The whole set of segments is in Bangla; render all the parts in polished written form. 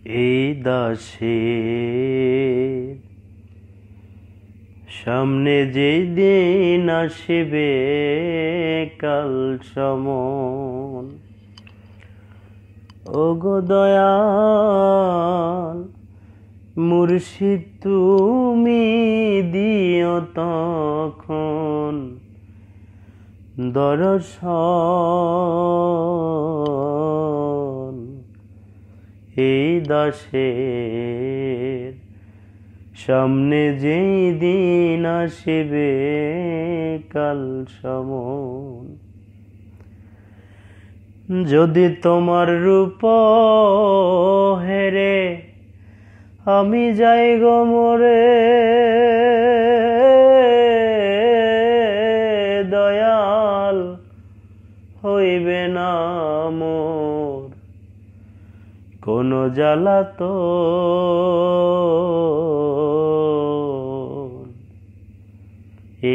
এই দাসের সামনে যেই দিন আসিবে কাল সমন, ওগো দয়াল মুর্শিদ তুমি দিও তখন দর্শন। এই দাসের সামনে যেই দিন আসিবে কাল সমন, যদি তোমার রূপ হেরে আমি যাই গো মরে, দয়াল হইবে না মোর কোনো জ্বালাতন।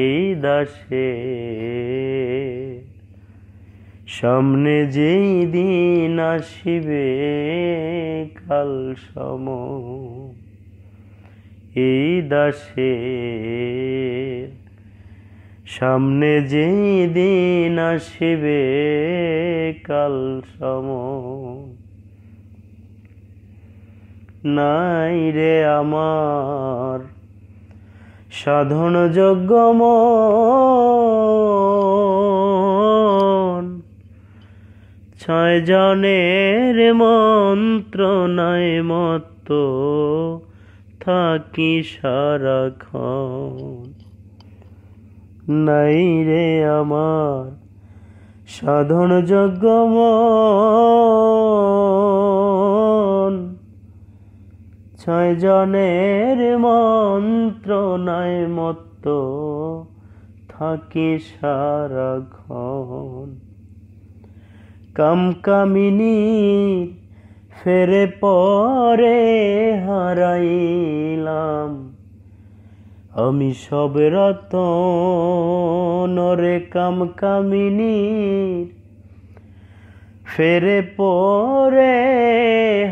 এই দাসের সামনে যেই দিন আসিবে কাল সমন, এই দাসের সামনে যেই দিন আসিবে কাল সমন। নাই রে আমার সাধন যজ্ঞ মন, ছয় জনের মন্ত্র নাই মত্ত থাকি সারাক্ষণ। নাই রে আমার সাধন যজ্ঞ মন, ছয় জনের মন্ত্র নাই মত্ত থাকি সারাক্ষণ। কামকামিনী ফেরে পরে হারাইলাম আমি সব রতন রে। কামকামিনীর ফেরে পরে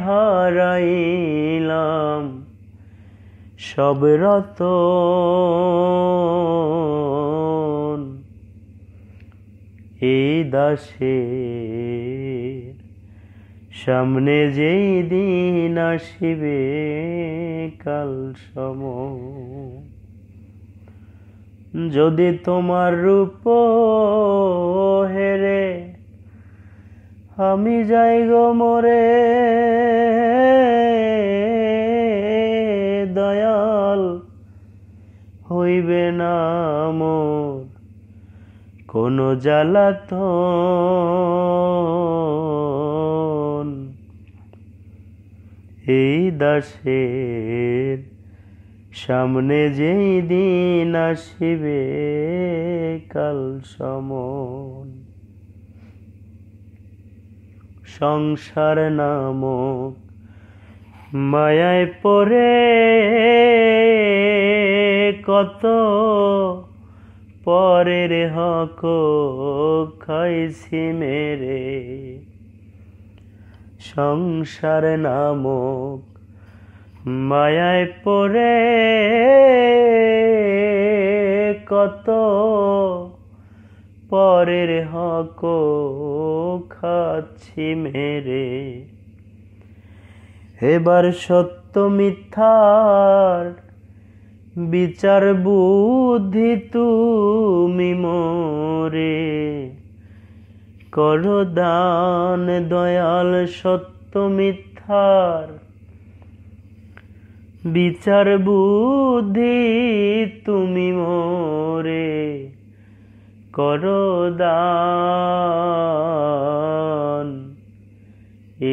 হারাইলাম সব রতন। এই দাসের সামনে যেই দিন আসিবে কাল সমন, যদি তোমার রূপ হেরে আমি যাই গো মরে, দয়াল হইবে না মোর কোনো জ্বালাতন। এই দাসের সামনে যেই দিন আসিবে কাল সমন, সংসার নামক মায়ায় পড়ে কত পরের হক খাইছি মেরে। সংসার নামক মায়ায় পড়ে কত পরের হক খাচ্ছি মেরে। এবার সত্য মিথ্যার বিচার বুদ্ধি তুমি মোরে করো দান দয়াল। সত্য মিথ্যার বিচার বুদ্ধি তুমি মোরে করো দান।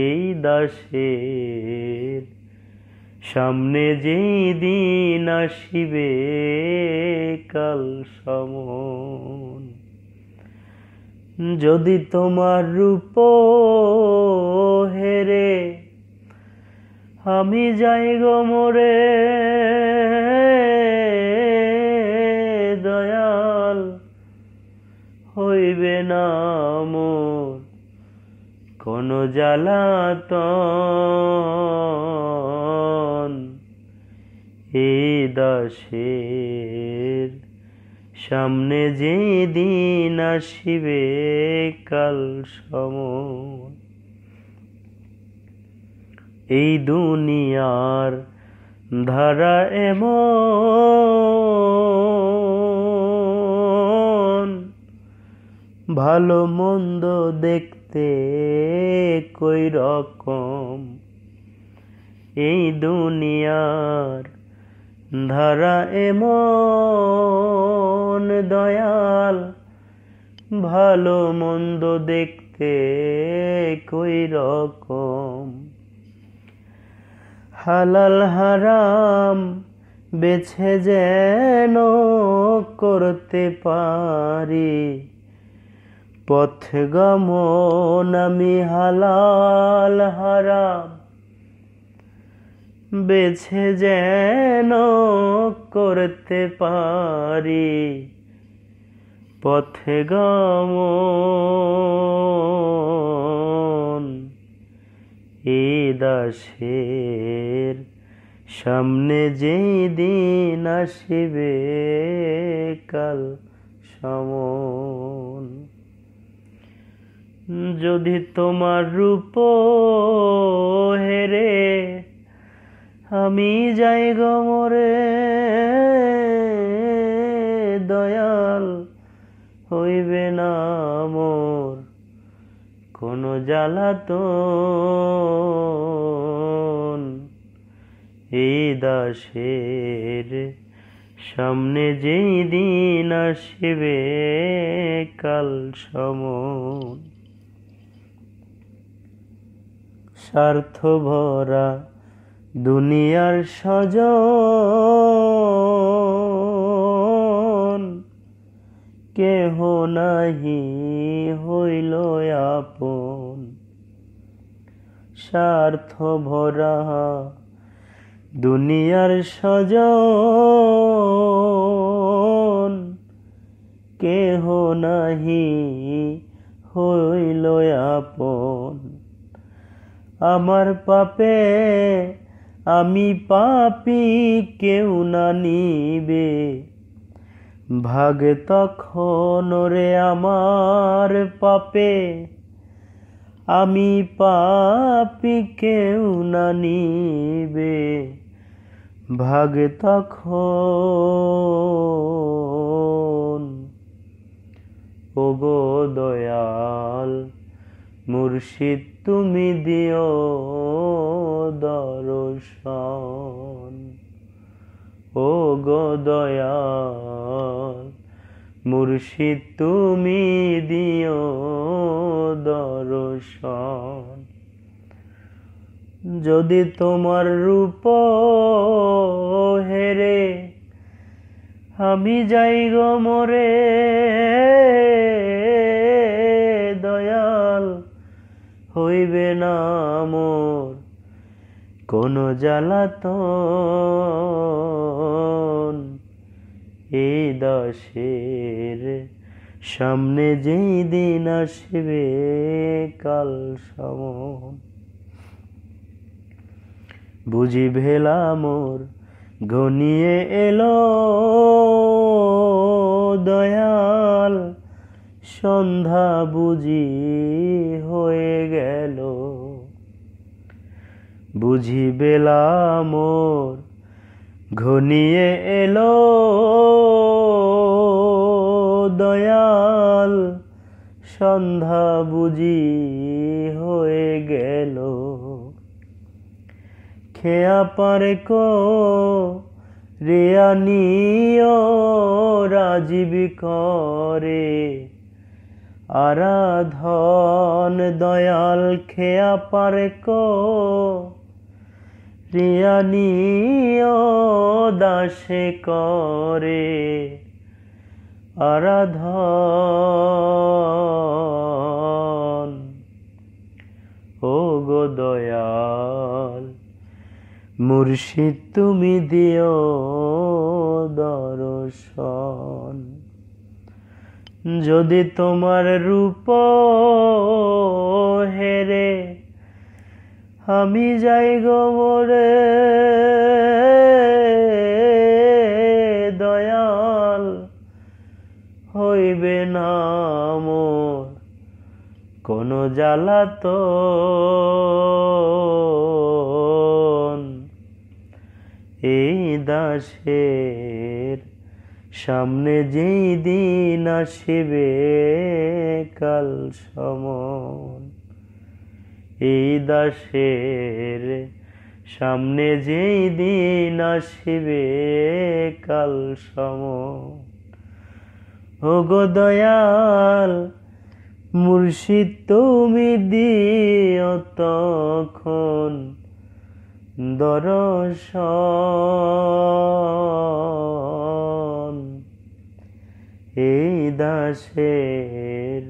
এই দাসের সামনে যেই দিন আসিবে কাল সমন, যদি তোমার রূপ হেরে আমি যাই গো মরে, দয়াল হইবে না মোর কোনো জ্বালাতন। দাসের সামনে যে দিন আসিবে কাল সমন। এই দুনিয়ার ধারা এমন, ভালো মন্দ দেখতে কই রকম। এই দুনিয়ার ধারা এমন দয়াল, ভালো মন্দ দেখতে কই রকম। হালাল হারাম বেছে যেন করতে পারি, পথ গমন আমি হালাল হারাম বেছে যেন করতে পারি, পথে গমন। এই দাসের সামনে যেই দিন আসিবে কাল সমন। যদি তোমার রূপ হেরে আমি যাই গো মরে, দয়াল হইবে না মোর কোনো জ্বালাতন। এই দাসের সামনে যেই দিন আসিবে কাল সমন। স্বার্থ ভরা দুনিয়ার স্বজন, কেহ নাহি হইল আপন। স্বার্থ ভরা দুনিয়ার স্বজন, কেহ নাহি হইল আপন। আমার পাপে আমি পাপী কেউ না নিবে ভাগ তখন রে। আমার পাপে আমি পাপী কেউ না নিবে ভাগ তখন। ওগো দয়াল মুর্শিদ তুমি দিও দর্শন। ওগো দয়াল মুর্শিদ তুমি দিও দর্শন। যদি তোমার রূপ হেরে আমি যাই গো মরে, দয়াল হইবে না মোর কোনো জ্বালাতন। এই দাসের সামনে যেই দিন আসবে কাল সমন। বুঝি ভেলা মোর ঘনিয়ে এলো, দয়াল সন্ধ্যা বুঝি হয়ে গেল। বুঝি বেলা মোর ঘনিয়ে এলো, দয়াল সন্ধ্যা বুঝি হয়ে গেল। খেয়া পারে কো রেয়ানিও রাজীব করে আরাধন। দয়াল খেয়া পারে কো রিয়ানিও দাসে করে আরাধন। ও গো দয়াল মুর্শিদ তুমি দিও দর্শন। যদি তোমার রূপ হেরে আমি যাই গো মরে, জ্বালাতন এই দাসের সামনে যেই দিন আসিবে কাল সমন এই দাসের সামনে যেই দিন আসিবে কাল সমন ওগো দয়াল মুর্শিদ তুমি দিও তখন দর্শন এই দাসের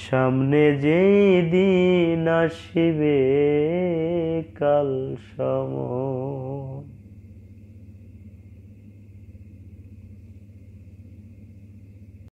সামনে যেই দিন আসিবে কাল সমন।